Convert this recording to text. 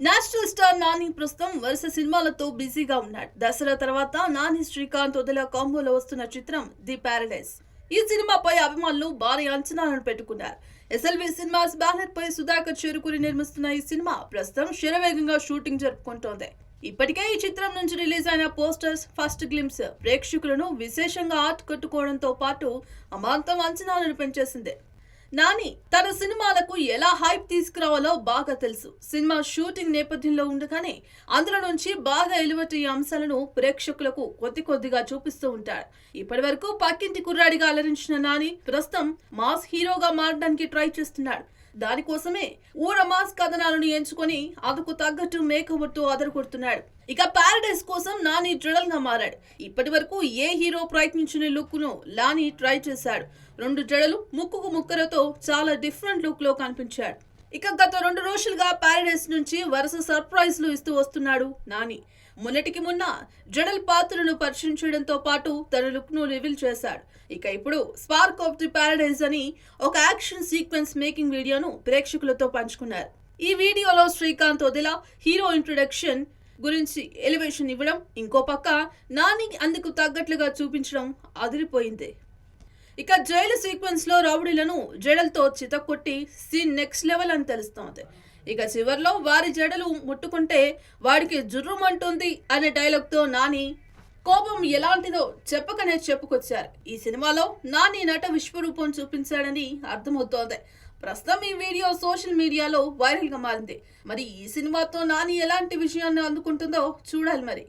National star Nani ప్రస్తుతం వరుస సినిమాలతో బిజీగా ఉన్నాడు. దసరా తర్వాత నాని శ్రీకాంత్ వదిల కాంబోలో వస్తున్న చిత్రం ది పారడైస్. ఈ సినిమాపై అభిమానులు భారీ అంచనాలను పెట్టుకున్నారు. ఎస్ఎల్వి సినిమాస్ బ్యానర్ పై సుధాకర్ చేరుకుని నిర్మిస్తున్న ఈ సినిమా ప్రస్తుతం శరవేగంగా షూటింగ్ జరుపుకుంటోంది. ఇప్పటికే ఈ చిత్రం నుంచి రిలీజ్ అయిన పోస్టర్స్, ఫస్ట్ గ్లింప్స్ ప్రేక్షకులను విశేషంగా ఆకట్టుకోవడంతో పాటు అమాంతం అంచనాలను పెంచేసింది. నాని తన సినిమాలకు ఎలా హైప్ తీసుకురావాలో బాగా తెలుసు. సినిమా షూటింగ్ నేపథ్యంలో ఉండగానే అందులో నుంచి బాగా ఎలివేట్ అంశాలను ప్రేక్షకులకు కొద్దిగా చూపిస్తూ ఉంటాడు. ఇప్పటి వరకు పక్కింటి కుర్రాడిగా అలరించిన నాని ప్రస్తుతం మాస్ హీరోగా మారడానికి ట్రై చేస్తున్నాడు. దానికోసమే ఊర మాస్ కథనాలను ఎంచుకొని అందుకు తగ్గట్టు మేకవర్ తో అదరగొడుతున్నాడు. ఇక పారడైస్ కోసం నాని జడల్ గా మారాడు. ఇప్పటి వరకు ఏ హీరో ప్రయత్నించిన లుక్ ను నాని ట్రై చేశాడు. 2 జడలు, ముక్కుకు ముక్కరతో చాలా డిఫరెంట్ లుక్ లో కనిపించాడు. ఇక గత 2 రోజులుగా పారడైస్ నుంచి వరుస సర్ప్రైజ్లు ఇస్తూ వస్తున్నాడు నాని. మొన్నటికి మొన్న జడల్ పాత్రను పరిచయం చేయడంతో పాటు తన లుక్ ను రివీల్ చేశాడు. ఇక ఇప్పుడు స్పార్క్ ఆఫ్ ది పారడైస్ అని ఒక యాక్షన్ సీక్వెన్స్ మేకింగ్ వీడియోను ప్రేక్షకులతో పంచుకున్నారు. ఈ వీడియోలో శ్రీకాంత్ వదిల హీరో ఇంట్రొడక్షన్ గురించి ఎలివేషన్ ఇవ్వడం, ఇంకో పక్క నాని అందుకు తగ్గట్లుగా చూపించడం అదిరిపోయింది. ఇక జైలు సీక్వెన్స్ లో రౌడీలను జడలతో చితకొట్టి సీన్ నెక్స్ట్ లెవెల్ అని తెలుస్తోంది. ఇక చివర్లో వారి జడలు ముట్టుకుంటే వాడికి జుర్రుమంటుంది అనే డైలాగ్ తో నాని కోపం ఎలాంటిదో చెప్పకనే చెప్పుకొచ్చారు. ఈ సినిమాలో నాని నట విశ్వరూపం చూపించాడని అర్థమవుతోంది. ప్రస్తుతం ఈ వీడియో సోషల్ మీడియాలో వైరల్ గా మారింది. మరి ఈ సినిమాతో నాని ఎలాంటి విషయాన్ని అందుకుంటుందో చూడాలి మరి.